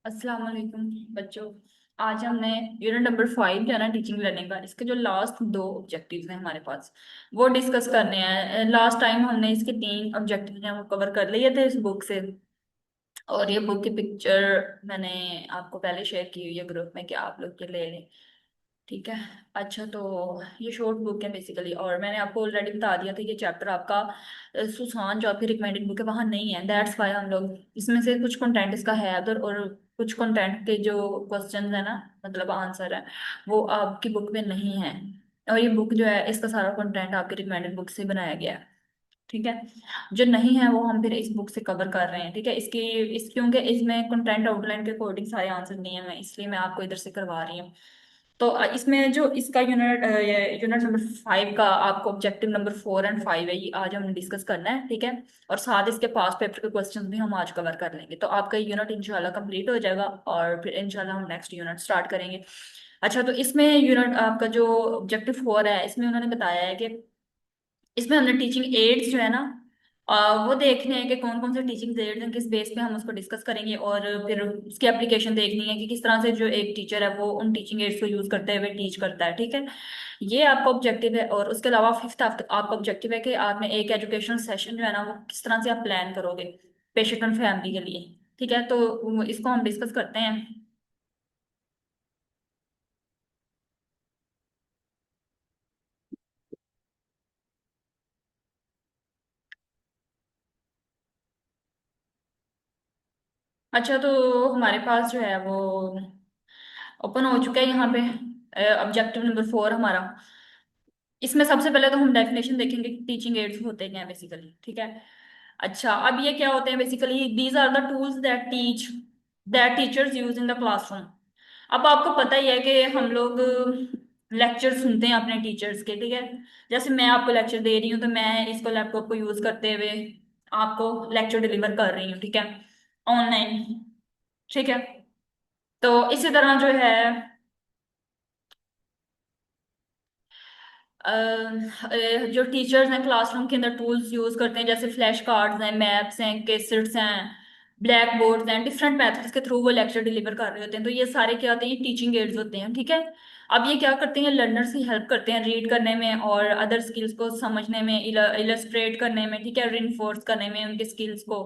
अस्सलाम वालेकुम बच्चों। आज हमने यूनिट नंबर 5 जो है ना टीचिंग लर्निंग का, इसके जो लास्ट दो ऑब्जेक्टिव्स हैं हमारे पास वो डिस्कस करने हैं। लास्ट टाइम हमने इसके 3 ऑब्जेक्टिव्स हैं वो कवर कर लिए थे इस बुक से। और ये बुक की पिक्चर मैंने आपको पहले शेयर की हुई है ग्रुप में कि आप लोग ये ले लें। ठीक है। अच्छा, तो ये शॉर्ट बुक है बेसिकली, और मैंने आपको ऑलरेडी बता दिया था कि चैप्टर आपका सुसान जो आपकी रिकमेंडेड बुक है वहाँ नहीं है। दैट्स वाई हम लोग इसमें से कुछ कंटेंट इसका है उधर, और कुछ कंटेंट के जो क्वेश्चंस है ना, मतलब आंसर है, वो आपकी बुक में नहीं है। और ये बुक जो है इसका सारा कंटेंट आपकी रिकमेंडेड बुक से बनाया गया है। ठीक है। जो नहीं है वो हम फिर इस बुक से कवर कर रहे हैं। ठीक है। क्योंकि इसमें कंटेंट आउटलाइन के अकॉर्डिंग सारे आंसर नहीं है, मैं इसलिए मैं आपको इधर से करवा रही हूँ। तो इसमें जो इसका यूनिट नंबर 5 का आपको ऑब्जेक्टिव नंबर 4 और 5 है, ये आज हम डिस्कस करना है। ठीक है। और साथ इसके पास पेपर के क्वेश्चंस भी हम आज कवर कर लेंगे, तो आपका यूनिट इंशाल्लाह कंप्लीट हो जाएगा और फिर इंशाल्लाह हम नेक्स्ट यूनिट स्टार्ट करेंगे। अच्छा, तो इसमें यूनिट आपका जो ऑब्जेक्टिव 4 है, इसमें उन्होंने बताया है कि इसमें हमने टीचिंग एड्स जो है ना, वो देखने हैं कि कौन कौन से टीचिंग एड्स हैं, किस बेस पे हम उसको डिस्कस करेंगे, और फिर उसकी एप्लीकेशन देखनी है कि किस तरह से जो एक टीचर है वो उन टीचिंग एड्स को यूज करते हुए टीच करता है। ठीक है। ये आपका ऑब्जेक्टिव है। और उसके अलावा फिफ्थ आपका ऑब्जेक्टिव है कि आपने एक एजुकेशनल सेशन जो है ना वो किस तरह से आप प्लान करोगे पेशेंट और फैमिली के लिए। ठीक है, तो इसको हम डिस्कस करते हैं। अच्छा, तो हमारे पास जो है वो ओपन हो चुका है यहाँ पे ऑब्जेक्टिव नंबर 4 हमारा। इसमें सबसे पहले तो हम डेफिनेशन देखेंगे कि टीचिंग एड्स होते क्या हैं बेसिकली। ठीक है। अच्छा, अब ये क्या होते हैं basically? These are the tools that teachers use in the classroom. अब आपको पता ही है कि हम लोग लेक्चर सुनते हैं अपने टीचर्स के। ठीक है। जैसे मैं आपको लेक्चर दे रही हूँ तो मैं इसको लैपटॉप को यूज करते हुए आपको लेक्चर डिलीवर कर रही हूँ। ठीक है। ऑनलाइन। ठीक है। तो इसी तरह जो है जो टीचर्स हैं क्लासरूम के अंदर टूल्स यूज करते हैं, जैसे फ्लैश कार्ड्स हैं, मैप्स हैं, केसेट्स हैं, ब्लैक बोर्ड्स हैं, डिफरेंट मेथड्स के थ्रू वो लेक्चर डिलीवर कर रहे होते हैं। तो ये सारे क्या होते हैं? ये टीचिंग एड्स होते हैं। ठीक है। अब ये क्या करते हैं? लर्नर्स की हेल्प करते हैं रीड करने में और अदर स्किल्स को समझने में, इलस्ट्रेट करने में। ठीक है। रिइंफोर्स करने में उनके स्किल्स को।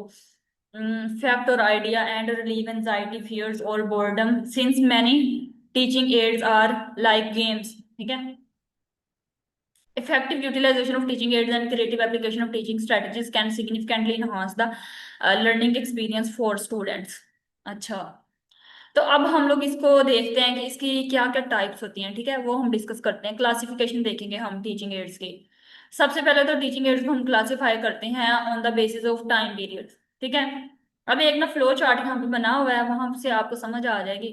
फैक्ट और idea and relieve anxiety fears और boredom since many teaching aids are like games. ठीक है। Effective utilization of teaching aids and creative application of teaching strategies can significantly enhance the learning experience for students. अच्छा, तो अब हम लोग इसको देखते हैं कि इसकी क्या क्या टाइप्स होती हैं। ठीक है, वो हम डिस्कस करते हैं। क्लासिफिकेशन देखेंगे हम टीचिंग एड्स की। सबसे पहले तो टीचिंग एड्स को हम क्लासिफाई करते हैं on the basis of time period. ठीक है। अब एक ना फ्लो चार्ट यहाँ पे बना हुआ है, वहां से आपको समझ आ जाएगी।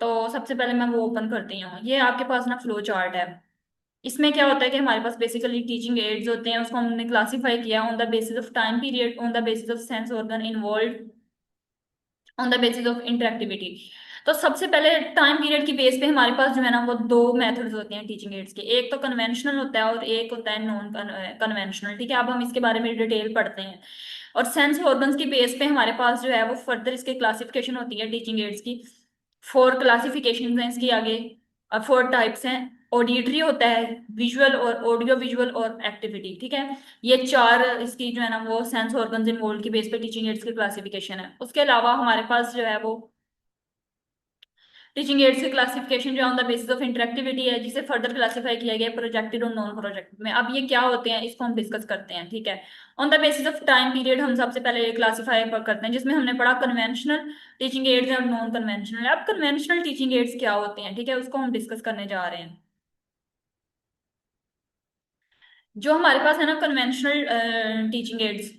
तो सबसे पहले मैं वो ओपन करती हूँ। ये आपके पास ना फ्लो चार्ट है। इसमें क्या होता है कि हमारे पास बेसिकली टीचिंग एड्स होते हैं, उसको हमने क्लासिफाई किया on the basis of time period, on the basis of sense organ involve, on the basis of interactivity. तो सबसे पहले टाइम पीरियड की बेस पे हमारे पास जो है ना वो दो मेथड्स होते हैं टीचिंग एड्स के। एक तो कन्वेंशनल होता है और एक होता है नॉन कन्वेंशनल। ठीक है। अब हम इसके बारे में डिटेल पढ़ते हैं। और सेंस ऑर्गन्स की बेस पे हमारे पास जो है वो फर्दर इसके क्लासिफिकेशन होती है टीचिंग एड्स की। 4 क्लासिफिकेशन हैं इसकी आगे। 4 टाइप्स हैं। ऑडिटरी होता है, विजुअल और ऑडियो विजुअल और एक्टिविटी। ठीक है। ये 4 इसकी जो है ना वो सेंस ऑर्गन्स इन्वॉल्व की बेस पे टीचिंग एड्स की क्लासिफिकेशन है। उसके अलावा हमारे पास जो है वो टीचिंग एड्स की क्लासिफिकेशन जो on the basis of interactivity है, जिसे फर्दर क्लासिफाई किया गया प्रोजेक्टेड और नॉन प्रोजेक्टेड में। अब ये क्या होते हैं इसको हम डिस्कस करते हैं। ठीक है। On the basis of time period हम सबसे पहले क्लासिफाई करते हैं, जिसमें हमने पढ़ा कन्वेंशनल टीचिंग एड्स और नॉन कन्वेंशनल। अब कन्वेंशनल टीचिंग एड्स क्या होते हैं? ठीक है, उसको हम डिस्कस करने जा रहे हैं। जो हमारे पास है ना conventional teaching ads,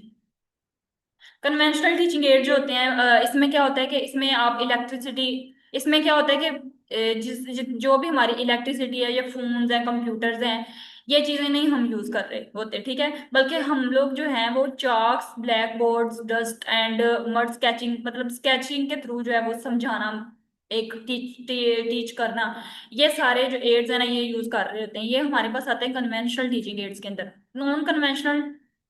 conventional teaching add जो होते हैं, इसमें क्या होता है कि इसमें आप इलेक्ट्रिसिटी, इसमें क्या होता है कि जो भी हमारी इलेक्ट्रिसिटी है या फोन्स हैं, कंप्यूटर्स हैं, ये चीजें नहीं हम यूज कर रहे होते। ठीक है। बल्कि हम लोग जो हैं वो charts, black boards, dust and mud sketching, मतलब स्केचिंग के थ्रू जो है वो समझाना, एक टीच करना, ये सारे जो एड्स हैं ना ये यूज कर रहे होते हैं। ये हमारे पास आते हैं कन्वेंशनल टीचिंग एड्स के अंदर। नॉन कन्वेंशनल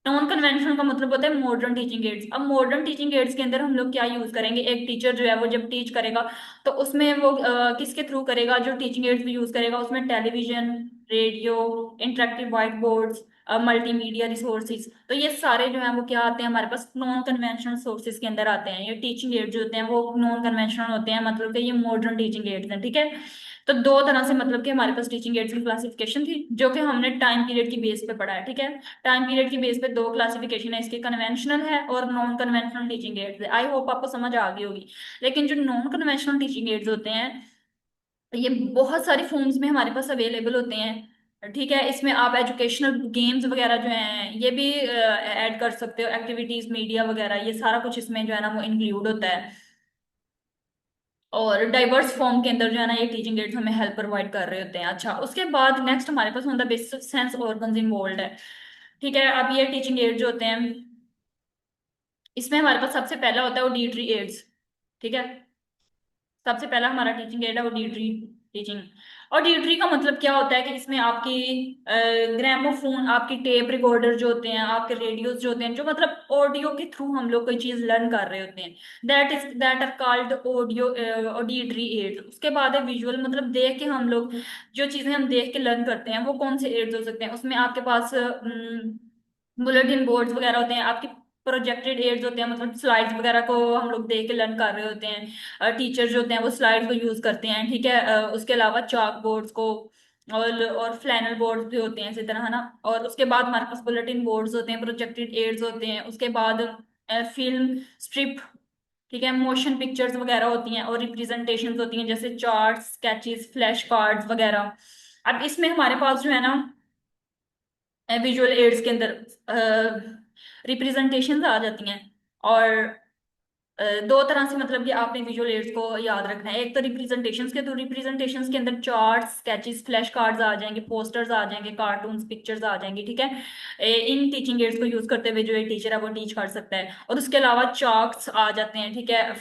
नॉन कन्वेंशनल का मतलब होता है मॉडर्न टीचिंग एड्स। अब मॉडर्न टीचिंग एड्स के अंदर हम लोग क्या यूज करेंगे, एक टीचर जो है वो जब टीच करेगा तो उसमें वो किसके थ्रू करेगा, जो टीचिंग एड्स भी यूज करेगा उसमें television, radio, interactive white boards, multimedia resources, तो ये सारे जो है वो क्या आते हैं हमारे पास नॉन कन्वेंशनल सोर्सेज के अंदर आते हैं। ये टीचिंग एड्स जो होते हैं वो नॉन कन्वेंशनल होते हैं, मतलब कि ये मॉडर्न टीचिंग एड्स हैं, ठीक है। तो दो तरह से मतलब कि हमारे पास टीचिंग एड्स की क्लासिफिकेशन थी जो कि हमने टाइम पीरियड की बेस पे पढ़ा है, ठीक है। टाइम पीरियड की बेस पे दो क्लासिफिकेशन है इसकी, कन्वेंशनल है और नॉन कन्वेंशनल टीचिंग एड्स है। आई होप आपको समझ आ गई होगी। लेकिन जो नॉन कन्वेंशनल टीचिंग एड्स होते हैं ये बहुत सारी फॉर्म्स में हमारे पास अवेलेबल होते हैं, ठीक है। इसमें आप एजुकेशनल गेम्स वगैरह जो हैं ये भी ऐड कर सकते हो, एक्टिविटीज, मीडिया वगैरह, ये सारा कुछ इसमें जो है ना वो इंक्लूड होता है। और डाइवर्स फॉर्म के अंदर जो है ना ये टीचिंग एड्स हमें हेल्प प्रोवाइड कर रहे होते हैं। अच्छा, उसके बाद नेक्स्ट हमारे pass on the basis of sense organs involve है, ठीक है। अब ये टीचिंग एड्स जो होते हैं इसमें हमारे पास सबसे पहला होता है ऑडिटरी एड्स, ठीक है। सबसे पहला हमारा टीचिंग एड है ऑडिटरी टीचिंग। ऑडिटरी का मतलब क्या होता है कि इसमें आपकी ग्रामोफोन, आपकी टेप रिकॉर्डर जो होते हैं, आपके रेडियोस जो होते हैं, जो मतलब ऑडियो के थ्रू हम लोग कोई चीज लर्न कर रहे होते हैं, that are called audio auditory aids. उसके बाद है विजुअल, मतलब देख के हम लोग जो चीजें हम देख के लर्न करते हैं वो कौन से एड्स हो सकते हैं, उसमें आपके पास बुलेटिन बोर्ड्स वगैरह होते हैं, आपकी प्रोजेक्टेड एड्स होते हैं, मतलब स्लाइड्स वगैरह को हम लोग देख के लर्न कर रहे होते हैं। टीचर जो होते हैं वो स्लाइड्स को यूज करते हैं, ठीक है। उसके अलावा चाक बोर्ड्स को और फ्लैनल बोर्ड्स भी होते हैं इसी तरह, है ना। और उसके बाद हमारे पास बुलेटिन बोर्ड्स होते हैं, प्रोजेक्टेड एड्स होते हैं, उसके बाद फिल्म स्ट्रिप, ठीक है, मोशन पिक्चर्स वगैरह होती हैं और रिप्रेजेंटेशंस होती हैं जैसे चार्ट्स, स्केचेस, फ्लैश कार्ड्स वगैरह। अब इसमें हमारे पास जो है ना विजुअल एड्स के अंदर रिप्रेजेंटेशंस आ जाती हैं। और दो तरह से मतलब कि आपने विजुअल एड्स को याद रखना है, एक तो रिप्रेजेंटेशंस के, तो रिप्रेजेंटेशंस के अंदर चार्ट्स, स्केचेस, फ्लैश कार्ड्स आ जाएंगे, पोस्टर्स आ जाएंगे, कार्टून्स, पिक्चर्स आ जाएंगी, ठीक है। इन टीचिंग एड्स को यूज करते हुए जो एक टीचर है वो टीच कर सकता है। और उसके अलावा चार्ट्स आ जाते हैं, ठीक है,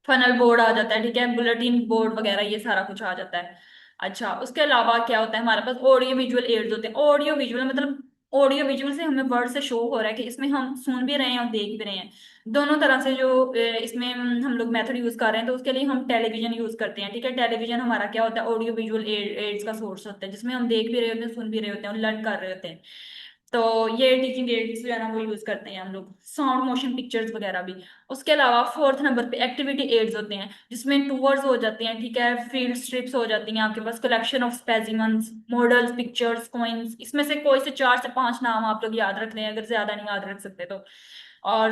फनल बोर्ड आ जाता है, ठीक है, बुलेटिन बोर्ड वगैरह ये सारा कुछ आ जाता है। अच्छा, उसके अलावा क्या होता है हमारे पास, ऑडियो विजुअल एड्स होते हैं। ऑडियो विजुअल मतलब ऑडियो विजुअल से हमें वर्ड से शो हो रहा है कि इसमें हम सुन भी रहे हैं और देख भी रहे हैं, दोनों तरह से जो इसमें हम लोग मेथड यूज कर रहे हैं। तो उसके लिए हम टेलीविजन यूज करते हैं, ठीक है। टेलीविजन हमारा क्या होता है, ऑडियो विजुअल एड्स का सोर्स होता है, जिसमें हम देख भी रहे होते हैं, सुन भी रहे होते हैं और लर्न कर रहे होते हैं। तो ये टीचिंग एड्स जो है ना वो यूज करते हैं हम लोग, साउंड मोशन पिक्चर्स वगैरह भी। उसके अलावा फोर्थ नंबर पे एक्टिविटी एड्स होते हैं जिसमें टूर्स हो जाते हैं, ठीक है, फील्ड ट्रिप्स हो जाती हैं आपके पास, collection of specimens, models, pictures, coins, इसमें से कोई से 4 से 5 नाम आप लोग याद रख लें अगर ज्यादा नहीं याद रख सकते तो। और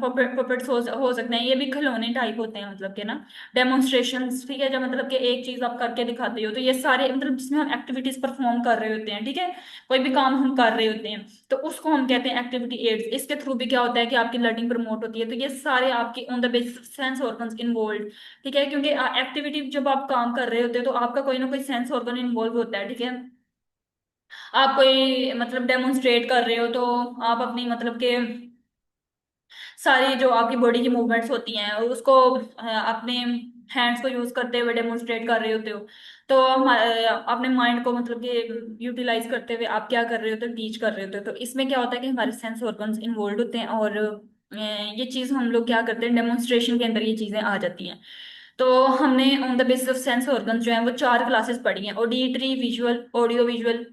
पपेट्स हो सकते हैं, ये भी खिलौने टाइप होते हैं, मतलब के ना डेमोन्स्ट्रेशंस, ठीक है, जब मतलब कि एक चीज आप करके दिखाते हो, तो ये सारे मतलब जिसमें हम एक्टिविटीज परफॉर्म कर रहे होते हैं, ठीक है, कोई भी काम हम कर रहे होते हैं तो उसको हम कहते हैं एक्टिविटी एड्स। इसके थ्रू भी क्या होता है कि आपकी लर्निंग प्रमोट होती है। तो ये सारे आपकी on the basis sense organs involve, ठीक है, क्योंकि एक्टिविटी जब आप काम कर रहे होते हैं तो आपका कोई ना कोई सेंस ऑर्गन इन्वॉल्व होता है, ठीक है। आप कोई मतलब डेमोन्स्ट्रेट कर रहे हो तो आप अपनी मतलब के सारी जो आपकी बॉडी की मूवमेंट्स होती हैं और उसको अपने हैंड्स को यूज करते हुए डेमोन्स्ट्रेट कर रहे होते हो। तो अपने माइंड को मतलब कि यूटिलाइज करते हुए आप क्या कर रहे होते हो, टीच कर रहे होते हो। तो इसमें क्या होता है कि हमारे सेंस ऑर्गन्स इन्वॉल्व होते हैं और ये चीज हम लोग क्या करते हैं, डेमोन्स्ट्रेशन के अंदर ये चीजें आ जाती हैं। तो हमने on the basis of sense organs जो है वो 4 क्लासेस पढ़ी हैं, auditory, visual, audio visual,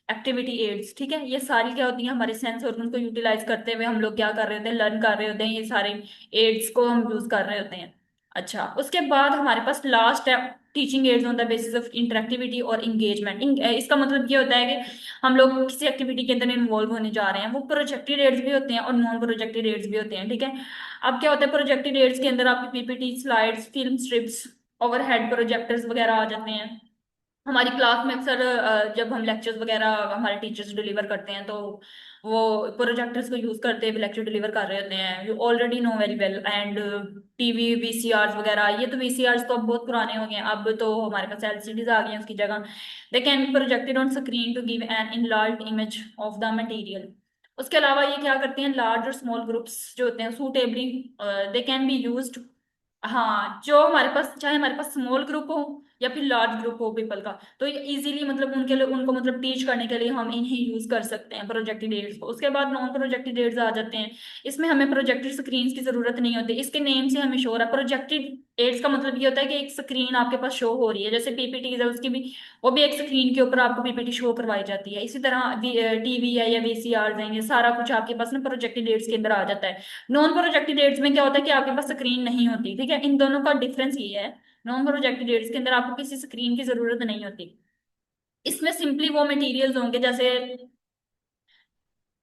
activity aids, ठीक है। ये सारी क्या होती हैं, हमारे सेंस ऑर्गन को यूटिलाइज करते हुए हम लोग क्या कर रहे होते हैं, लर्न कर रहे होते हैं, ये सारे एड्स को हम यूज कर रहे होते हैं। अच्छा, उसके बाद हमारे पास लास्ट है teaching ads on the basis of interactivity और इंगेजमेंट। इसका मतलब ये होता है कि हम लोग किसी एक्टिविटी के अंदर इन्वॉल्व होने जा रहे हैं, वो प्रोजेक्टेड एड्स भी होते हैं और नॉन प्रोजेक्टेड एड्स भी होते हैं, ठीक है। अब क्या होता है, प्रोजेक्टेड एड्स के अंदर आपकी PPT, slides, film strips, overhead projectors वगैरह आ जाते हैं। हमारी क्लास में अक्सर जब हम लेक्चर्स वगैरह हमारे टीचर्स डिलीवर करते हैं तो वो प्रोजेक्टर्स को यूज करते हुए लेक्चर डिलीवर कर रहे होते हैं, you already know very well. And TV, VCRs वगैरह, ये तो वीसीआर्स तो अब बहुत पुराने हो गए हैं, अब तो हमारे पास एलसीडीज आ गई हैं उसकी जगह। They can be projected on screen to give an enlarge image of the material. उसके अलावा ये क्या करते हैं, लार्ज और स्मॉल ग्रुप्स जो होते हैं suitably they can be used. हाँ, जो हमारे पास, चाहे हमारे पास स्मॉल ग्रुप हो या फिर लार्ज ग्रुप हो पीपल का, तो इजीली मतलब उनके लिए, उनको मतलब टीच करने के लिए हम इन्हें यूज कर सकते हैं प्रोजेक्टेड एड्स को। उसके बाद नॉन प्रोजेक्टेड एड्स आ जाते हैं। इसमें हमें प्रोजेक्टेड स्क्रीन की जरूरत नहीं होती, इसके नेम से हमें शो हो रहा है। प्रोजेक्टेड एड्स का मतलब ये होता है कि एक स्क्रीन आपके पास शो हो रही है, जैसे पीपीटी है उसकी भी, वो भी एक स्क्रीन के ऊपर आपको पीपीटी शो करवाई जाती है। इसी तरह टीवी है या वीसीआर है, ये सारा कुछ आपके पास ना प्रोजेक्टेड एड्स के अंदर आ जाता है। नॉन प्रोजेक्टेड एड्स में क्या होता है कि आपके पास स्क्रीन नहीं होती, ठीक है। इन दोनों का डिफरेंस ये है, नॉन प्रोजेक्टेड एड्स के अंदर आपको किसी स्क्रीन की जरूरत नहीं होती। इसमें सिंपली वो मटेरियल्स होंगे, जैसे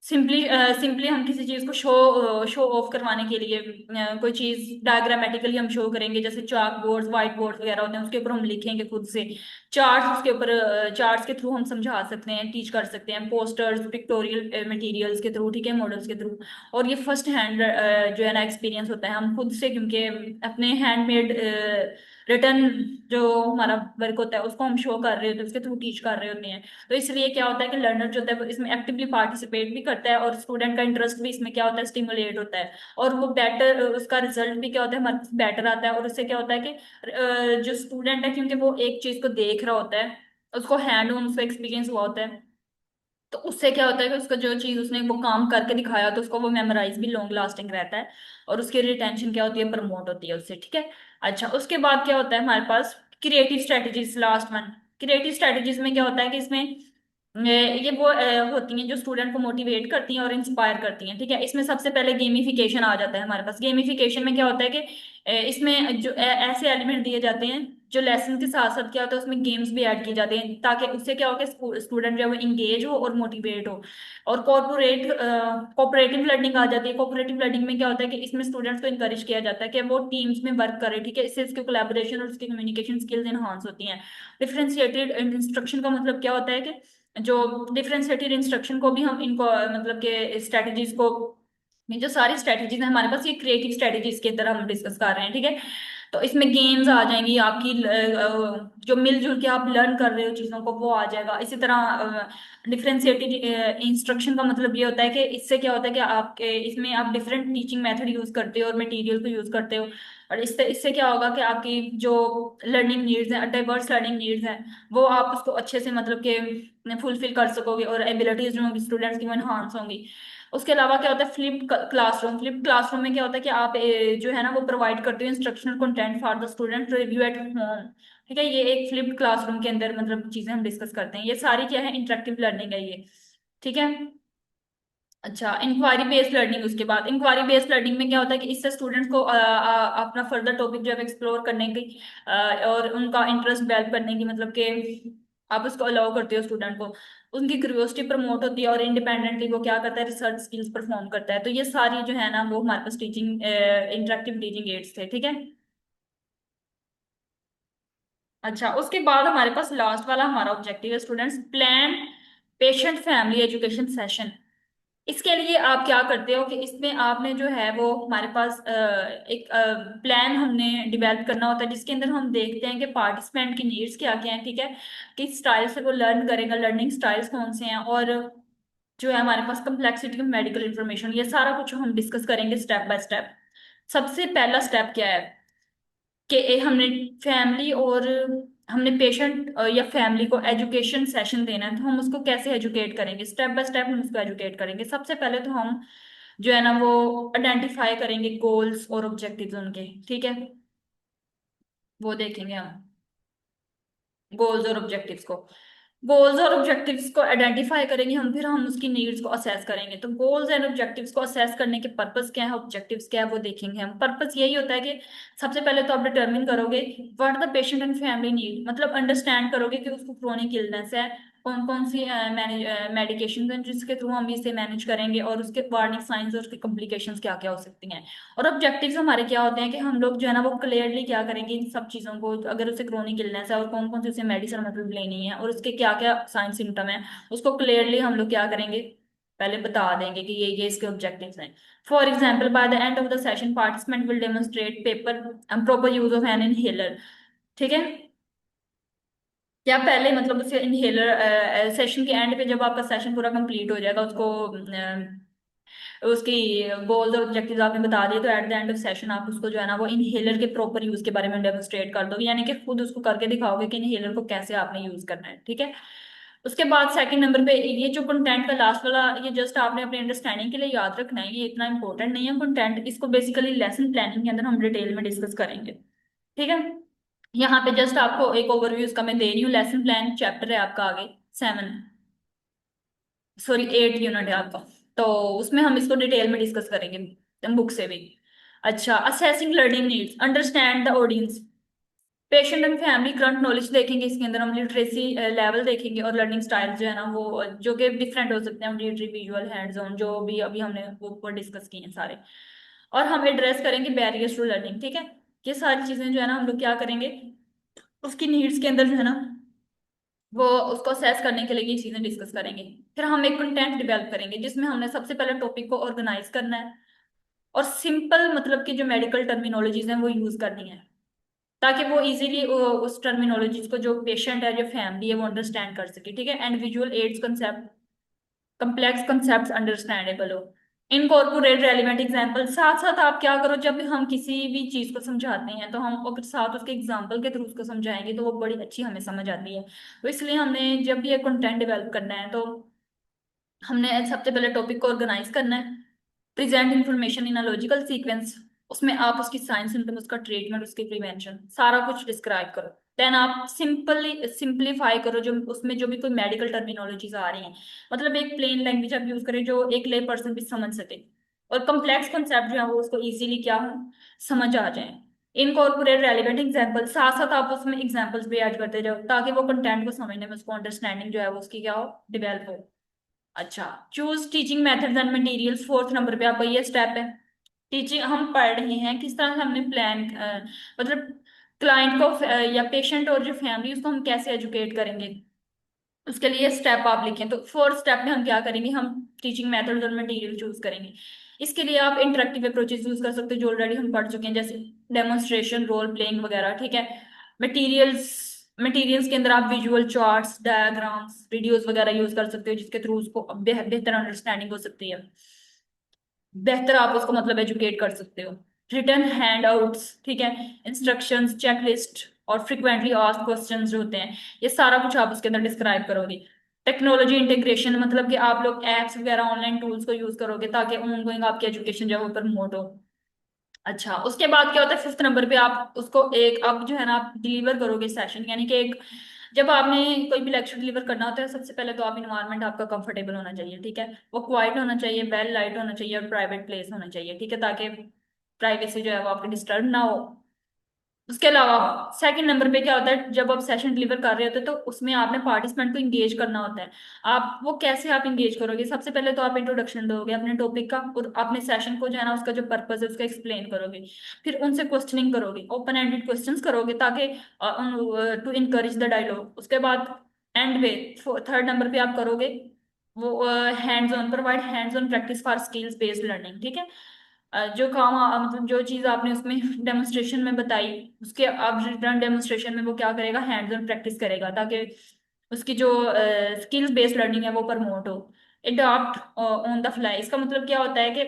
सिंपली सिंपली हम किसी चीज को शो ऑफ करवाने के लिए कोई चीज डायग्रामेटिकली हम शो करेंगे, जैसे चाक बोर्ड, व्हाइट बोर्ड वगैरह होते हैं, उसके ऊपर हम लिखेंगे खुद से। चार्ट्स, उसके ऊपर चार्ट्स के थ्रू हम समझा सकते हैं, टीच कर सकते हैं, पोस्टर्स, पिक्टोरियल मटेरियल्स के थ्रू, ठीक है, मॉडल्स के थ्रू। और ये फर्स्ट हैंड जो है ना एक्सपीरियंस होता है हम खुद से, क्योंकि अपने हैंडमेड रिटर्न जो हमारा वर्क होता है उसको हम शो कर रहे होते हैं, उसके थ्रू टीच कर रहे होते हैं। तो इसलिए क्या होता है कि लर्नर जो होता है वो इसमें एक्टिवली पार्टिसिपेट भी करता है, और स्टूडेंट का इंटरेस्ट भी इसमें क्या होता है, स्टिमुलेट होता है। और वो बेटर, उसका रिजल्ट भी क्या होता है, हमारे पास बेटर आता है। और उससे क्या होता है कि जो स्टूडेंट है, क्योंकि वो एक चीज को देख रहा होता है, उसको हैंड ऑन उसका एक्सपीरियंस हुआ होता है, तो उससे क्या होता है कि उसका जो चीज उसने वो काम करके दिखाया तो उसको वो मेमोराइज भी लॉन्ग लास्टिंग रहता है, और उसकी रिटेंशन क्या होती है, प्रमोट होती है उससे, ठीक है। अच्छा, उसके बाद क्या होता है हमारे पास, creative strategies, last one. Creative strategies में क्या होता है कि इसमें ये वो होती हैं जो स्टूडेंट को मोटिवेट करती हैं और इंस्पायर करती हैं, ठीक है। इसमें सबसे पहले गेमिफिकेशन आ जाता है हमारे पास। गेमिफिकेशन में क्या होता है कि इसमें जो ऐसे एलिमेंट दिए जाते हैं जो लेसन के साथ साथ क्या होता है उसमें गेम्स भी ऐड किए जाते हैं, ताकि उससे क्या हो कि स्टूडेंट जो है वो इंगेज हो और मोटिवेट हो। और कोऑपरेटिव लर्निंग आ जाती है। कोऑपरेटिव लर्निंग में क्या होता है कि इसमें स्टूडेंट्स को इंकरेज किया जाता है कि वो टीम्स में वर्क करें, ठीक है। इससे उसकी कोलैबोरेशन और उसकी कम्युनिकेशन स्किल्स एनहांस होती हैं। डिफरेंशिएटेड इंस्ट्रक्शन का मतलब क्या होता है कि जो डिफरेंशिएटेड इंस्ट्रक्शन को भी हम इनको मतलब के स्ट्रेटजीज को, ये जो सारी स्ट्रेटजीज है हमारे पास, ये क्रिएटिव स्ट्रेटजीज की तरह हम डिस्कस कर रहे हैं, ठीक है। तो इसमें गेम्स आ जाएंगी आपकी, जो मिलजुल के आप लर्न कर रहे हो चीजों को, वो आ जाएगा। इसी तरह डिफरेंशिएटेड इंस्ट्रक्शन का मतलब ये होता है कि इससे क्या होता है कि आपके इसमें आप डिफरेंट टीचिंग मेथड यूज करते हो और मटेरियल को यूज करते हो। और इससे इससे क्या होगा कि आपकी जो लर्निंग नीड्स हैं, डाइवर्स लर्निंग नीड्स हैं, वो आप उसको अच्छे से मतलब के फुलफिल कर सकोगे, और एबिलिटीज जो होंगी स्टूडेंट्स की वो एनहांस होंगी। उसके अलावा क्या होता है फ्लिप्ड क्लासरूम। फ्लिप्ड क्लासरूम में क्या होता है कि आप जो है ना वो प्रोवाइड करते हो instructional content for the student review at home, ठीक है। ये एक फ्लिप्ड क्लासरूम के अंदर मतलब चीजें हम डिस्कस करते हैं। ये सारी क्या है, इंटरेक्टिव लर्निंग है ये, ठीक है। अच्छा, इंक्वायरी बेस्ड लर्निंग। उसके बाद इंक्वायरी बेस्ड लर्निंग में क्या होता है कि इससे स्टूडेंट्स को अपना फर्दर टॉपिक जो है एक्सप्लोर करने की और उनका इंटरेस्ट डेवलप करने की, मतलब कि आप उसको अलाउ करते हो स्टूडेंट को, उनकी क्यूरियोसिटी प्रमोट होती है, और इंडिपेंडेंटली वो क्या करता है, रिसर्च स्किल्स परफॉर्म करता है। तो ये सारी जो है ना वो हमारे पास टीचिंग इंटरेक्टिव टीचिंग एड्स थे, ठीक है। अच्छा, उसके बाद हमारे पास लास्ट वाला हमारा ऑब्जेक्टिव है students, plan patient family education session. इसके लिए आप क्या करते हो कि इसमें आपने जो है वो हमारे पास एक प्लान हमने डिवेल्प करना होता है, जिसके अंदर हम देखते हैं कि पार्टिसिपेंट की नीड्स क्या क्या हैं, ठीक है। किस स्टाइल से वो लर्न करेगा, लर्निंग स्टाइल्स कौन से हैं, और जो है हमारे पास कम्प्लेक्सिटी ऑफ मेडिकल इंफॉर्मेशन, ये सारा कुछ हम डिस्कस करेंगे स्टेप बाय स्टेप। सबसे पहला स्टेप क्या है कि हमने फैमिली और हमने पेशेंट या फैमिली को एजुकेशन सेशन देना है, तो हम उसको कैसे एजुकेट करेंगे, स्टेप बाय स्टेप हम उसको एजुकेट करेंगे। सबसे पहले तो हम जो है ना वो आइडेंटिफाई करेंगे गोल्स और ऑब्जेक्टिव्स उनके, ठीक है। वो देखेंगे हम गोल्स और ऑब्जेक्टिव्स को। गोल्स और ऑब्जेक्टिव्स को आइडेंटिफाई करेंगे हम, फिर हम उसकी नीड्स को असेस करेंगे। तो गोल्स एंड ऑब्जेक्टिव्स को असेस करने के पर्पस क्या है, ऑब्जेक्टिव्स क्या है, वो देखेंगे हम। पर्पस यही होता है कि सबसे पहले तो आप डिटरमिन करोगे what the patient and family need, मतलब अंडरस्टैंड करोगे कि उसको क्रोनिक इलनेस है, कौन कौन सी मेडिकेशन हैं जिसके थ्रू हम इसे मैनेज करेंगे, और उसके वार्निंग साइंस और उसके कॉम्प्लिकेशंस क्या क्या हो सकती हैं। और ऑब्जेक्टिव्स हमारे क्या होते हैं कि हम लोग जो है ना वो क्लियरली क्या करेंगे इन सब चीजों को, अगर उसे क्रोनिक इलनेस है और कौन कौन सी उसे मेडिसिन मतलब लेनी है और उसके क्या क्या साइन सिम्टम है, उसको क्लियरली हम लोग क्या करेंगे, पहले बता देंगे कि ये इसके ऑब्जेक्टिव्स हैं। For example, by the end of the session participant will demonstrate paper proper use of an inhaler, ठीक है। क्या पहले मतलब उसे इनहेलर सेशन के एंड पे जब आपका सेशन पूरा कंप्लीट हो जाएगा, उसको उसकी गोल्स और ऑब्जेक्टिव्स आपने बता दिए, तो at the end of session आप उसको जो है ना वो इनहेलर के प्रॉपर यूज के बारे में डेमोन्स्ट्रेट कर दोगे, यानी कि खुद उसको करके दिखाओगे कि इनहेलर को कैसे आपने यूज करना है, ठीक है। उसके बाद सेकंड नंबर पे ये जो कंटेंट का लास्ट वाला, ये जस्ट आपने अपनी अंडरस्टैंडिंग के लिए याद रखना है, ये इतना इंपॉर्टेंट नहीं है कंटेंट, इसको बेसिकली लेसन प्लानिंग के अंदर हम डिटेल में डिस्कस करेंगे, ठीक है। यहाँ पे जस्ट आपको एक ओवरव्यू इसका मैं दे रही हूँ। लेसन प्लान चैप्टर है आपका आगे 7, सॉरी 8 यूनिट है आपका, तो उसमें हम इसको डिटेल में डिस्कस करेंगे बुक से भी। अच्छा, assessing learning needs, understand the audience, patient and family, current knowledge देखेंगे इसके अंदर, हम लिटरेसी लेवल देखेंगे, और लर्निंग स्टाइल जो है ना वो जो कि डिफरेंट हो सकते हैं, ऑडिटरी, विजुअल, हैंड्स ऑन, जो भी अभी हमने वो ऊपर डिस्कस किए हैं सारे। और हम एड्रेस करेंगे बैरियर्स टू लर्निंग, ठीक है। ये सारी चीजें जो है ना हम लोग क्या करेंगे, उसकी नीड्स के अंदर जो है ना वो उसको असेस करने के लिए ये चीजें डिस्कस करेंगे। फिर हम एक कंटेंट डेवलप करेंगे जिसमें हमने सबसे पहले टॉपिक को ऑर्गेनाइज करना है, और सिंपल मतलब कि जो मेडिकल टर्मिनोलॉजीज हैं वो यूज करनी है, ताकि वो इजीली उस टर्मिनोलॉजीज को जो पेशेंट है, जो फैमिली है, वो अंडरस्टैंड कर सके, ठीक है। And visual aids concept, complex concept understandable हो। इनकॉर्पोरेट रेलिवेंट एग्जाम्पल, साथ साथ आप क्या करो, जब हम किसी भी चीज को समझाते हैं तो हम अगर साथ उसके एग्जाम्पल के थ्रू उसको समझाएंगे तो वो बड़ी अच्छी हमें समझ आती है। तो इसलिए हमने जब भी ये कंटेंट डेवलप करना है तो हमने सबसे पहले टॉपिक को ऑर्गेनाइज करना है, present information in a logical sequence, उसमें आप उसकी साइंस सिम्टम, उसका ट्रीटमेंट, उसकी प्रिवेंशन सारा कुछ डिस्क्राइब करो। देन आप सिंपलीफाई करो, जो उसमें जो भी कोई मेडिकल टर्मिनोलॉजीज आ रही हैं, मतलब एक प्लेन लैंग्वेज आप यूज करें जो एक ले पर्सन भी समझ सके, और कम्प्लेक्स कॉन्सेप्ट जो है वो उसको इजीली क्या हो, समझ आ जाए। इनकॉर्पोरेट रेलिवेंट एग्जाम्पल, साथ साथ आप उसमें एग्जाम्पल्स भी ऐड करते जाओ ताकि वो कंटेंट को समझने में उसको अंडरस्टैंडिंग जो है वो उसकी क्या हो, डेवलप हो। अच्छा, choose teaching methods and materials, fourth number पे आपका ये स्टेप है। टीचिंग हम पढ़ रहे हैं, किस तरह से हमने प्लान, मतलब क्लाइंट को या पेशेंट और जो फैमिली उसको हम कैसे एजुकेट करेंगे, उसके लिए स्टेप आप लिखें। तो फोर्थ स्टेप में हम क्या करेंगे, हम टीचिंग मेथड्स और मटेरियल चूज करेंगे। इसके लिए आप इंटरेक्टिव अप्रोचेस यूज कर सकते हो जो ऑलरेडी हम पढ़ चुके हैं, जैसे डेमोन्स्ट्रेशन, रोल प्लेइंग वगैरह, ठीक है। मटेरियल्स, मटेरियल्स के अंदर आप विजुअल चार्ट्स, डायग्राम्स, वीडियोस वगैरह यूज कर सकते हो जिसके थ्रू उसको बेहतर अंडरस्टैंडिंग हो सकती है, बेहतर आप उसको मतलब एजुकेट कर सकते हो। रिटर्न हैंड आउट्स, ठीक है, इंस्ट्रक्शंस, चेकलिस्ट, और फ्रिक्वेंटली आस्क्ड क्वेश्चंस जो होते हैं, ये सारा कुछ आप उसके अंदर डिस्क्राइब करोगे। टेक्नोलॉजी इंटीग्रेशन, मतलब कि आप लोग एप्स वगैरह, ऑनलाइन टूल्स को यूज करोगे ताकि ऑनगोइंग आपकी एजुकेशन जो है वो प्रमोट हो। अच्छा, उसके बाद क्या होता है, फिफ्थ नंबर पे आप उसको एक, आप जो है ना आप डिलीवर करोगे सेशन, यानी कि एक, जब आपने कोई भी लेक्चर डिलीवर करना होता है सबसे पहले तो आप इन्वायरमेंट आपका कंफर्टेबल होना चाहिए, ठीक है। वो क्वाइट होना चाहिए, वेल लाइट होना चाहिए, और प्राइवेट प्लेस होना चाहिए, ठीक है, ताकि प्राइवेसी जो है वो आपकी डिस्टर्ब ना हो। उसके अलावा सेकंड नंबर पे क्या होता है, जब आप सेशन डिलीवर कर रहे होते हैं तो उसमें आपने पार्टिसिपेंट को इंगेज करना होता है। आप वो कैसे आप इंगेज करोगे, सबसे पहले तो आप इंट्रोडक्शन दोगे अपने टॉपिक का, और अपने सेशन को जो है ना उसका जो पर्पज है उसको एक्सप्लेन करोगे। फिर उनसे क्वेश्चनिंग करोगे, ओपन एंडेड क्वेश्चंस करोगे ताकि टू इनकरेज द डायलॉग। उसके बाद एंड पे थर्ड नंबर पे आप करोगे वो hands on, provide hands on practice for skills based learning, ठीक है। जो काम मतलब जो चीज आपने उसमें डेमोन्स्ट्रेशन में बताई, उसके अब रिटर्न डेमोन्स्ट्रेशन में वो क्या करेगा, हैंड्स ऑन प्रैक्टिस करेगा ताकि उसकी जो स्किल्स बेस्ड लर्निंग है वो प्रमोट हो। अडॉप्ट ऑन द फ्लाई, इसका मतलब क्या होता है कि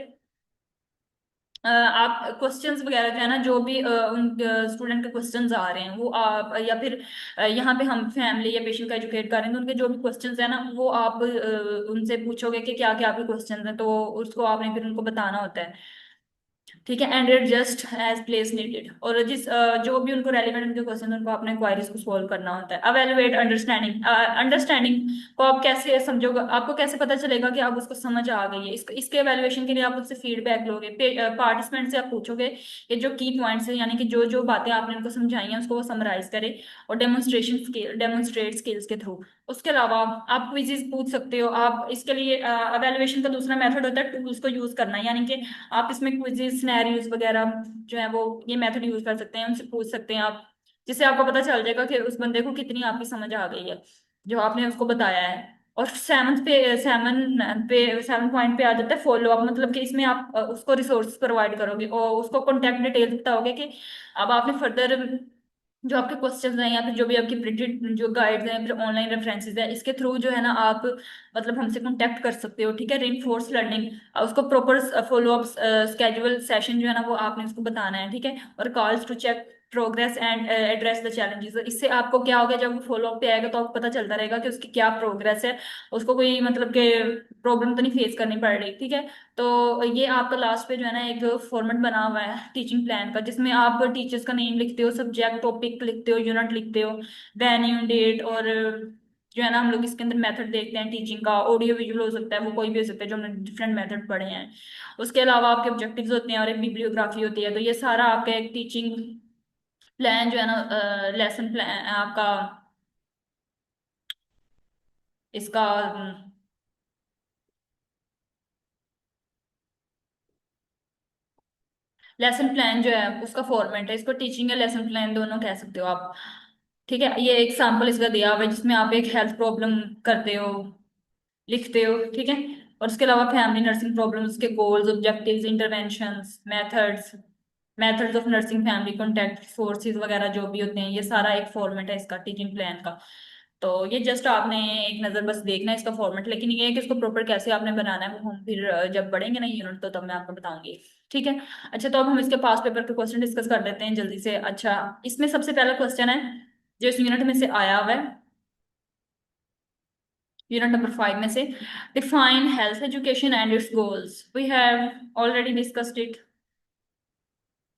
आप क्वेश्चंस वगैरह जो है ना, जो भी उन स्टूडेंट के क्वेश्चंस आ रहे हैं वो आप, या फिर यहाँ पे हम फैमिली या पेशेंट का एजुकेट कर रहे हैं तो उनके जो भी क्वेश्चंस है ना वो आप उनसे पूछोगे कि क्या क्या आपके क्वेश्चंस हैं, तो उसको आपने फिर उनको बताना होता है, ठीक है। And just as place needed, और जिस जो भी उनको रेलिवेंट उनके क्वेश्चन उनको अपने क्वारीज को सॉल्व करना होता है। अवेलुएट अंडरस्टैंडिंग, अंडरस्टैंडिंग को आप कैसे समझोगे, आपको कैसे पता चलेगा कि आप उसको समझ आ गई है, इसके एवेल्युएशन के लिए आप उससे फीडबैक लोगे, पार्टिसिपेंट से आप पूछोगे कि जो की पॉइंट्स है, यानी कि जो जो बातें आपने उनको समझाई हैं उसको वो समराइज करे, और डेमोन्स्ट्रेशन स्किल, डेमोन्स्ट्रेट स्किल्स के थ्रू। उसके अलावा आप क्विजेस पूछ सकते हो, आप इसके लिए अवेल्युएशन का दूसरा मेथड होता है टूल्स को यूज करना, यानी कि आप इसमें क्विजेस, सिनेरियोज वगैरह जो है वो ये मेथड यूज कर सकते हैं, उनसे पूछ सकते हैं आप, जिससे आपको पता चल जाएगा कि उस बंदे को कितनी आपकी समझ आ गई है जो आपने उसको बताया है। और सेवन पॉइंट पे आ जाता है फॉलो अप, मतलब कि इसमें आप उसको रिसोर्स प्रोवाइड करोगे और उसको कॉन्टेक्ट डिटेल्स बताओगे कि अब आपने फर्दर जो आपके क्वेश्चंस हैं या फिर जो भी आपकी प्रिंटेड जो गाइड्स हैं फिर ऑनलाइन रेफरेंसेस है, इसके थ्रू जो है ना आप मतलब हमसे कांटेक्ट कर सकते हो, ठीक है। रेनफोर्स लर्निंग, उसको proper follow up schedule session जो है ना वो आपने उसको बताना है, ठीक है। और calls to check progress and address the challenges, इससे आपको क्या होगा, जब वो फॉलो अप पे आएगा तो आपको पता चलता रहेगा कि उसकी क्या प्रोग्रेस है, उसको कोई मतलब के प्रॉब्लम तो नहीं फेस करनी पड़ रही, ठीक है। तो ये आपका लास्ट पे जो है ना एक फॉर्मेट बना हुआ है टीचिंग प्लान का, जिसमें आप टीचर्स का नेम लिखते हो, सब्जेक्ट टॉपिक लिखते हो, यूनिट लिखते हो, वेन्यू डेट, और जो है ना हम लोग इसके अंदर मेथड देखते हैं टीचिंग का, ऑडियो विजुअल हो सकता है, वो कोई भी हो सकता है, जो हमने डिफरेंट मेथड पढ़े हैं। उसके अलावा आपके ऑब्जेक्टिव्स होते हैं और एक बिब्लियोग्राफी होती है। तो ये सारा आपका एक टीचिंग प्लान जो है ना, लेसन प्लान आपका इसका लेसन प्लान जो है उसका फॉर्मेट है, इसको टीचिंग या लेसन प्लान दोनों कह सकते हो आप, ठीक है। ये एक सैम्पल इसका दिया हुआ है जिसमें आप एक हेल्थ प्रॉब्लम करते हो, लिखते हो, ठीक है। और उसके अलावा फैमिली नर्सिंग प्रॉब्लम्स के goals, objectives, interventions, methods, methods of nursing, family contact, sources वगैरह जो भी होते हैं, ये सारा एक फॉर्मेट है इसका टीचिंग प्लान का। तो ये जस्ट आपने एक नज़र बस देखना है इसका फॉर्मेट, लेकिन ये है कि इसको प्रॉपर कैसे आपने बनाना है वो हम फिर जब बढ़ेंगे ना यूनिट तो तब मैं आपको बताऊंगी, ठीक है। अच्छा, तो अब हम इसके पास पेपर के क्वेश्चन डिस्कस कर लेते हैं जल्दी से। अच्छा, इसमें सबसे पहला क्वेश्चन है जो इस यूनिट में से आया हुआ है, यूनिट नंबर 5 में से, define health education and its goals. We have already discussed it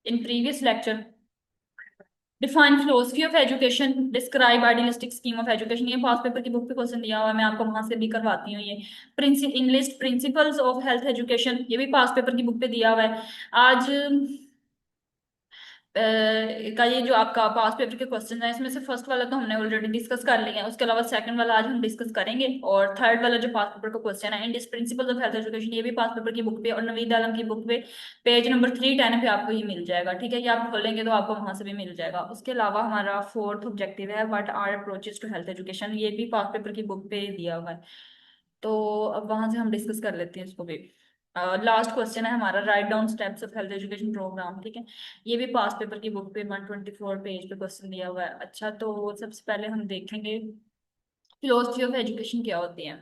in previous lecture. Define philosophy of education, describe idealistic scheme of education, ये पास पेपर की बुक पे क्वेश्चन दिया हुआ है, मैं आपको वहां से भी करवाती हूँ ये। English principles of health education, ये भी पास पेपर की बुक पे दिया हुआ है। आज का ये जो आपका पास पेपर के क्वेश्चन है, इसमें से फर्स्ट वाला तो हमने ऑलरेडी डिस्कस कर लिया है, उसके अलावा सेकंड वाला आज हम डिस्कस करेंगे, और थर्ड वाला जो पास पेपर का क्वेश्चन है, Indian principles of health education, ये भी पास पेपर की बुक पे और नवीद आलम की बुक पे पेज नंबर 310 पे आपको ये मिल जाएगा, ठीक है। ये आप खोलेंगे तो आपको वहां से भी मिल जाएगा। उसके अलावा हमारा फोर्थ ऑब्जेक्टिव है what are approaches to health education, ये भी पास पेपर की बुक पे दिया हुआ है, तो अब वहां से हम डिस्कस कर लेते हैं इसको भी। लास्ट क्वेश्चन है हमारा, write down steps of health education programme, ठीक है। ये भी पास पेपर की बुक पे 124 पेज पे क्वेश्चन दिया हुआ है। अच्छा, तो सबसे पहले हम देखेंगे फिलोसफी ऑफ एजुकेशन क्या होती है।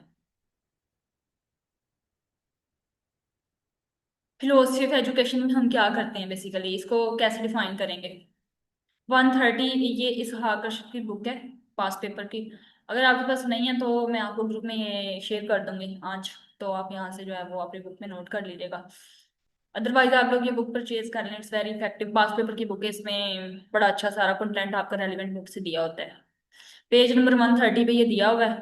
फिलोसफी ऑफ एजुकेशन में हम क्या करते हैं, बेसिकली इसको कैसे डिफाइन करेंगे। 130, ये इसहाक अरशद की बुक है पास पेपर की। अगर आपके पास नहीं है तो मैं आपको ग्रुप में ये शेयर कर दूंगी आज, तो आप यहाँ से जो है वो अपनी बुक में नोट कर लीजिएगा। अदरवाइज आप लोग ये बुक परचेज कर लें, it's very effective, pass paper की बुक है, इसमें बड़ा अच्छा सारा कंटेंट आपका रेलिवेंट बुक से दिया होता है। पेज नंबर 130 पे ये दिया हुआ है,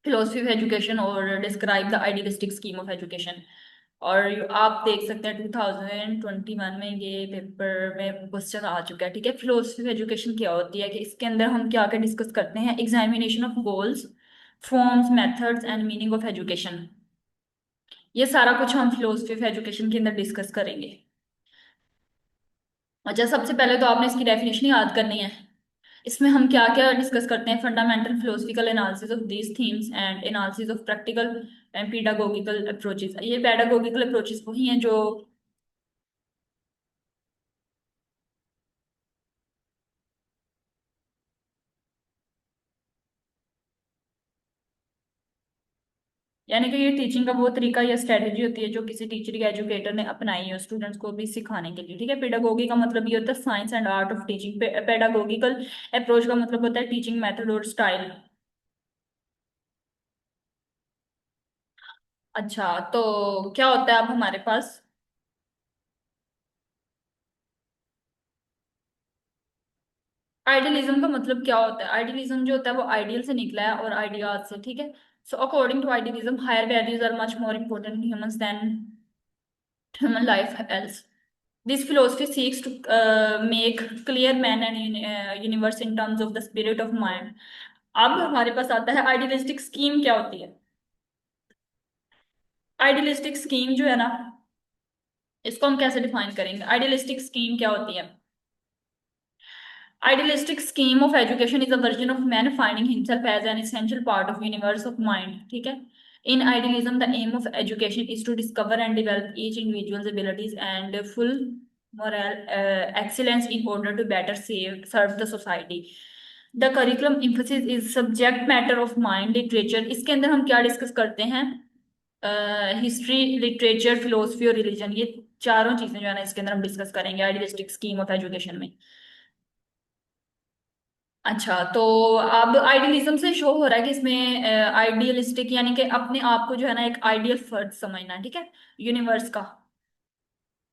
फिलोसफी ऑफ एजुकेशन और describe the idealistic scheme of education. और आप देख सकते हैं 2021 में ये पेपर में क्वेश्चन आ चुका है, ठीक है। फिलोसफी ऑफ एजुकेशन क्या होती है, कि इसके अंदर हम क्या क्या डिस्कस करते हैं, examination of goals, forms, methods and meaning of education, ये सारा कुछ हम फिलोसफी ऑफ एजुकेशन के अंदर डिस्कस करेंगे। अच्छा, सबसे पहले तो आपने इसकी डेफिनेशन याद करनी है। इसमें हम क्या क्या डिस्कस करते हैं, fundamental philosophical analysis of these themes and analysis of practical and pedagogical approaches. ये पेडागोगिकल अप्रोचेस वही हैं जो, यानी कि ये टीचिंग का वो तरीका या स्ट्रेटेजी होती है जो किसी टीचर या एजुकेटर ने अपनाई है स्टूडेंट्स को भी सिखाने के लिए, ठीक है। पेडागोगी का मतलब ये होता है science and art of teaching, pedagogical approach का मतलब होता है टीचिंग मेथड और स्टाइल। अच्छा, तो क्या होता है अब हमारे पास, आइडियलिज्म का मतलब क्या होता है। आइडियलिज्म जो होता है वो आइडियल से निकला है और आइडियाज से, ठीक है। So according to idealism higher values are much more important in humans than human life else. This philosophy seeks to make clear man and universe in terms of the spirit of mind। अब हमारे पास आता है idealistic scheme क्या होती है। Idealistic scheme जो है ना, इसको हम कैसे डिफाइन करेंगे, आइडियलिस्टिक स्कीम क्या होती है। Idealistic scheme of education is a version of man finding himself as an essential part of universe of mind, ठीक है। In idealism, the aim of education is to discover and develop each individual's abilities and full. moral excellence in order to better serve the society. The curriculum emphasis is subject matter of mind literature. इसके अंदर हम क्या discuss करते हैं? History, literature, philosophy और religion, ये चारों चीजें जो है ना इसके अंदर हम डिस्कस करेंगे आइडियलिस्टिक स्कीम ऑफ एजुकेशन में। अच्छा, तो अब आइडियलिज्म से शो हो रहा है कि इसमें आइडियलिस्टिक यानी कि अपने आप को जो है ना एक आइडियल फर्द समझना, ठीक है, यूनिवर्स का।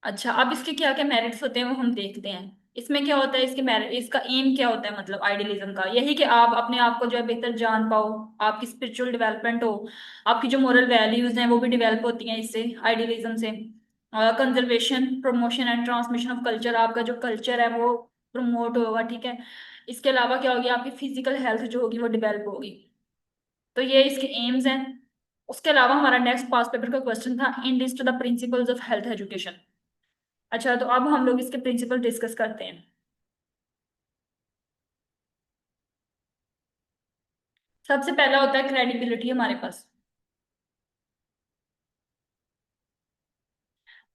अच्छा, अब इसके क्या क्या मेरिट्स होते हैं वो हम देखते हैं। इसमें क्या होता है, इसके मेरिट, इसका एम क्या होता है, मतलब आइडियलिज्म का यही कि आप अपने आप को जो है बेहतर जान पाओ, आपकी स्पिरिचुअल डेवलपमेंट हो, आपकी जो मोरल वैल्यूज हैं वो भी डेवलप होती हैं इससे, आइडियलिज्म से। Conservation, promotion and transmission of culture, आपका जो कल्चर है वो प्रमोट होगा, ठीक है। इसके अलावा क्या होगी, आपकी फिजिकल हेल्थ जो होगी वो डेवलप होगी। तो ये इसके एम्स हैं। उसके अलावा हमारा नेक्स्ट पास पेपर का क्वेश्चन था, in list the principles of health education. अच्छा, तो अब हम लोग इसके प्रिंसिपल डिस्कस करते हैं। सबसे पहला होता है क्रेडिबिलिटी हमारे पास।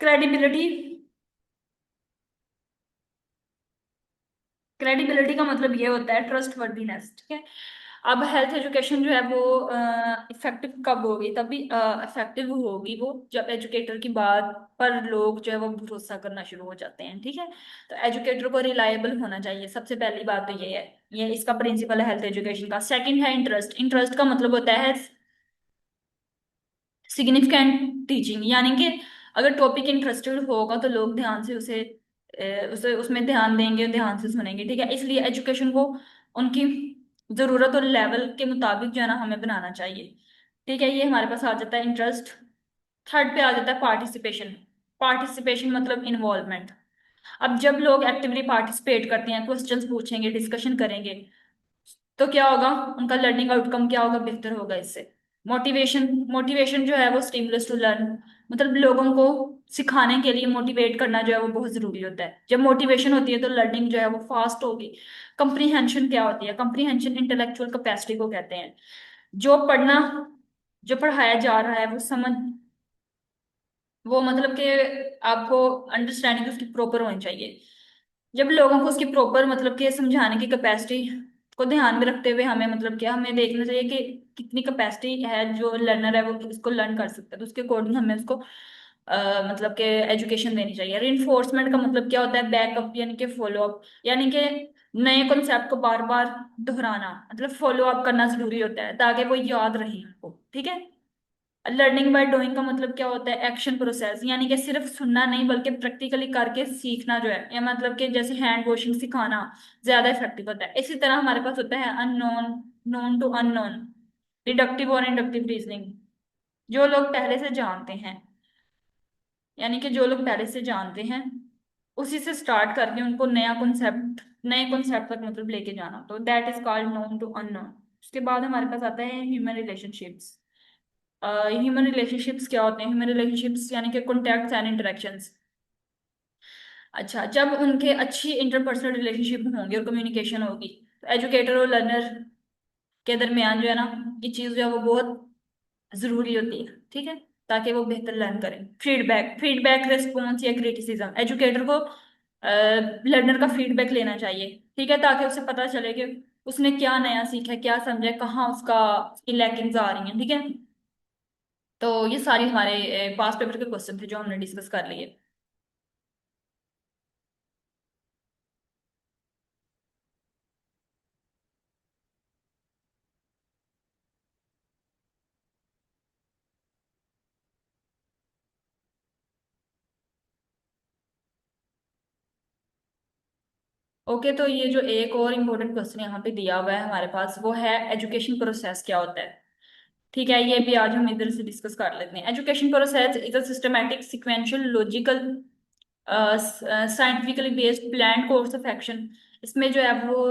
क्रेडिबिलिटी, क्रेडिबिलिटी का मतलब ये होता है ट्रस्ट वर्दीनेस, ठीक है। अब हेल्थ एजुकेशन जो है वो इफेक्टिव कब होगी, तभी इफेक्टिव होगी वो जब एजुकेटर की बात पर लोग जो है वो भरोसा करना शुरू हो जाते हैं, ठीक है। तो एजुकेटर को रिलायबल होना चाहिए, सबसे पहली बात तो ये है। ये इसका प्रिंसिपल है हेल्थ एजुकेशन का। सेकंड है इंटरेस्ट। इंटरेस्ट का मतलब होता है सिग्निफिकेंट टीचिंग, यानी कि अगर टॉपिक इंटरेस्टेड होगा तो लोग ध्यान से उसे उसमें ध्यान देंगे, ध्यान से सुनेंगे, ठीक है। इसलिए एजुकेशन को उनकी जरूरत और लेवल के मुताबिक जो है ना हमें बनाना चाहिए, ठीक है। ये हमारे पास आ जाता है इंटरेस्ट। थर्ड पे आ जाता है पार्टिसिपेशन। पार्टिसिपेशन मतलब इन्वॉल्वमेंट। अब जब लोग एक्टिवली पार्टिसिपेट करते हैं, क्वेश्चंस पूछेंगे, डिस्कशन करेंगे, तो क्या होगा, उनका लर्निंग आउटकम क्या होगा, बेहतर होगा इससे। मोटिवेशन, मोटिवेशन जो है वो स्टिमुलस टू लर्न, मतलब लोगों को सिखाने के लिए मोटिवेट करना जो है वो बहुत जरूरी होता है। जब मोटिवेशन होती है तो लर्निंग जो है वो फास्ट होगी। कंप्रीहेंशन क्या होती है, कंप्रीहेंशन इंटेलेक्चुअल कैपेसिटी को कहते हैं। जो पढ़ना, जो पढ़ाया जा रहा है वो समझ, वो मतलब कि आपको अंडरस्टैंडिंग उसकी प्रॉपर होनी चाहिए। जब लोगों को उसकी प्रॉपर मतलब कि समझाने की कैपेसिटी को ध्यान में रखते हुए हमें मतलब क्या हमें देखना चाहिए कि कितनी कैपेसिटी है जो लर्नर है वो इसको लर्न कर सकता है, तो उसके अकॉर्डिंग हमें उसको मतलब कि एजुकेशन देनी चाहिए। रिइंफोर्समेंट का मतलब क्या होता है, बैकअप यानी कि फॉलो अप, यानी कि नए कॉन्सेप्ट को बार बार दोहराना, मतलब फॉलो अप करना जरूरी होता है ताकि वो याद रहे आपको, ठीक है। लर्निंग बाय डूइंग का मतलब क्या होता है, एक्शन प्रोसेस, यानी कि सिर्फ सुनना नहीं बल्कि प्रैक्टिकली करके सीखना जो है, या मतलब कि जैसे हैंड वॉशिंग सिखाना ज्यादा इफेक्टिव होता है। इसी तरह हमारे पास होता है unknown, known to unknown, deductive और इंडक्टिव रीजनिंग। जो लोग पहले से जानते हैं, यानी कि जो लोग पहले से जानते हैं उसी से स्टार्ट करके उनको नया कॉन्सेप्ट, नए कॉन्सेप्ट तक मतलब लेके जाना, तो that is called known to unknown. उसके बाद हमारे पास आता है ह्यूमन रिलेशनशिप्स। ह्यूमन रिलेशनशिप्स क्या होते हैं, ह्यूमन रिलेशनशिप्स यानी कि कॉन्टैक्ट्स एंड इंटरेक्शंस। अच्छा, जब उनके अच्छी इंटरपर्सनल रिलेशनशिप होंगे और कम्युनिकेशन होगी तो एजुकेटर और लर्नर के दरमियान जो है ना ये चीज जो है वो बहुत जरूरी होती है, ठीक है, ताकि वो बेहतर लर्न करें। फीडबैक, फीडबैक रिस्पॉन्स या क्रिटिसिज्म, एजुकेटर को लर्नर का फीडबैक लेना चाहिए, ठीक है, ताकि उसे पता चले कि उसने क्या नया सीखा है, क्या समझा है, कहाँ उसका उसकी लैकिंग्स आ रही हैं, ठीक है। तो ये सारी हमारे पास पेपर के क्वेश्चन थे जो हमने डिस्कस कर लिए। ओके, तो ये जो एक और इम्पोर्टेंट क्वेश्चन यहाँ पे दिया हुआ है हमारे पास वो है एजुकेशन प्रोसेस क्या होता है, ठीक है। ये भी आज हम इधर से डिस्कस कर लेते हैं। Education process is a systematic sequential logical scientifically based plan course of action. इसमें जो है वो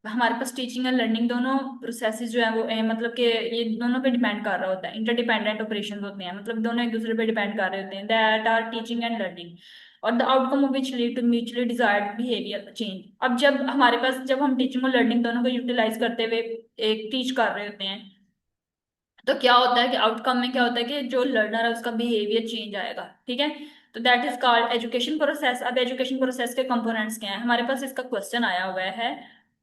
हमारे पास टीचिंग एंड लर्निंग दोनों प्रोसेसेस जो है वो मतलब कि ये दोनों पे डिपेंड कर रहा होता है, इंटरडिपेंडेंट ऑपरेशंस होते हैं, मतलब दोनों एक दूसरे पे डिपेंड कर रहे होते हैं, that are teaching and learning, और the outcome of which lead to mutually desired behaviour change. अब जब हमारे पास, जब हम टीचिंग और लर्निंग दोनों को यूटिलाइज करते हुए एक टीच कर रहे होते हैं, तो क्या होता है कि आउटकम में क्या होता है कि जो लर्नर है उसका बिहेवियर चेंज आएगा, ठीक है। तो that is called education process. अब एजुकेशन प्रोसेस के कंपोनेंट्स क्या हैं हमारे पास, इसका क्वेश्चन आया हुआ है,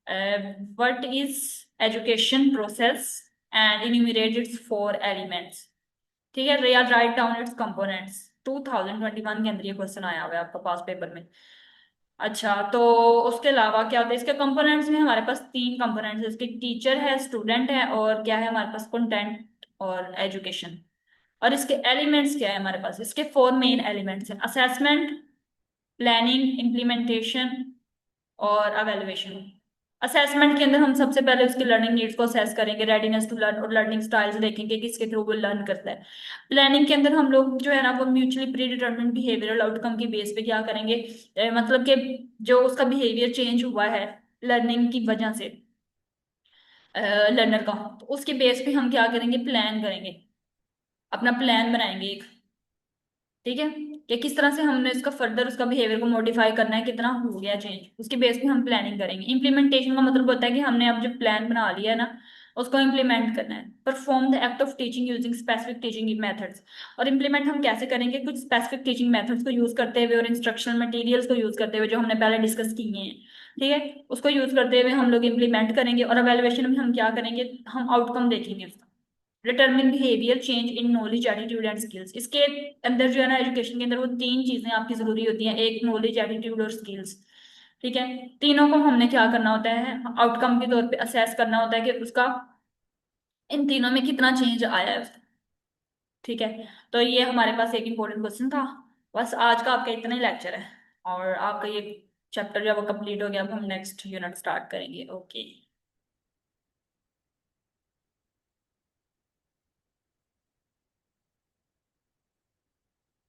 what is education process and enumerate it's four elements. ठीक है, या राइट डाउन इट्स कंपोनेंट्स। 2021 के अंदर ये क्वेश्चन आया हुआ है आपका पास पेपर में। अच्छा, तो उसके अलावा क्या होता है इसके कंपोनेंट्स में, हमारे पास तीन कंपोनेंट्स है इसके, टीचर है, स्टूडेंट है, और क्या है हमारे पास, कंटेंट और एजुकेशन। और इसके एलिमेंट्स क्या है हमारे पास, इसके फोर मेन एलिमेंट्स हैं, असेसमेंट, प्लानिंग, इम्प्लीमेंटेशन और अवेलुएशन। असेसमेंट के अंदर हम सबसे पहले उसकी लर्निंग नीड्स को असेस करेंगे, रेडीनेस टू लर्न और लर्निंग स्टाइल्स देखेंगे किसके थ्रू वो लर्न करता है। प्लानिंग के अंदर हम लोग जो है ना वो mutually pre determined behavioural outcome की बेस पे क्या करेंगे, मतलब कि जो उसका बिहेवियर चेंज हुआ है लर्निंग की वजह से लर्नर का, तो उसके बेस पे हम क्या करेंगे, प्लान करेंगे, अपना प्लान बनाएंगे एक। ठीक है, कि किस तरह से हमने इसका फर्दर उसका बिहेवियर को मॉडिफाई करना है, कितना हो गया चेंज, उसके बेस पे हम प्लानिंग करेंगे। इम्प्लीमेंटेशन का मतलब होता है कि हमने अब जो प्लान बना लिया है ना उसको इम्प्लीमेंट करना है। Perform the act of teaching using specific teaching methods. और इम्प्लीमेंट हम कैसे करेंगे, कुछ स्पेसिफिक टीचिंग मेथड्स को यूज करते हुए और इंस्ट्रक्शनल मटेरियल्स को यूज करते हुए जो हमने पहले डिस्कस किए हैं। ठीक है, उसको यूज करते हुए हम लोग इम्प्लीमेंट करेंगे। और एवेलुएशन में हम क्या करेंगे, हम आउटकम देखेंगे उसका। Determine behaviour change in knowledge, attitude and skills. इसके अंदर जो है ना एजुकेशन के अंदर वो तीन चीजें आपकी जरूरी होती हैं, एक नॉलेज, एटीट्यूड और स्किल्स। ठीक है, तीनों को हमने क्या करना होता है, आउटकम के तौर पे असेस करना होता है कि उसका इन तीनों में कितना चेंज आया है उसका। ठीक है, तो ये हमारे पास एक इम्पोर्टेंट क्वेश्चन था। बस आज का आपका इतना ही लेक्चर है, और आपका ये चैप्टर जब कंप्लीट हो गया अब हम नेक्स्ट यूनिट स्टार्ट करेंगे। ओके।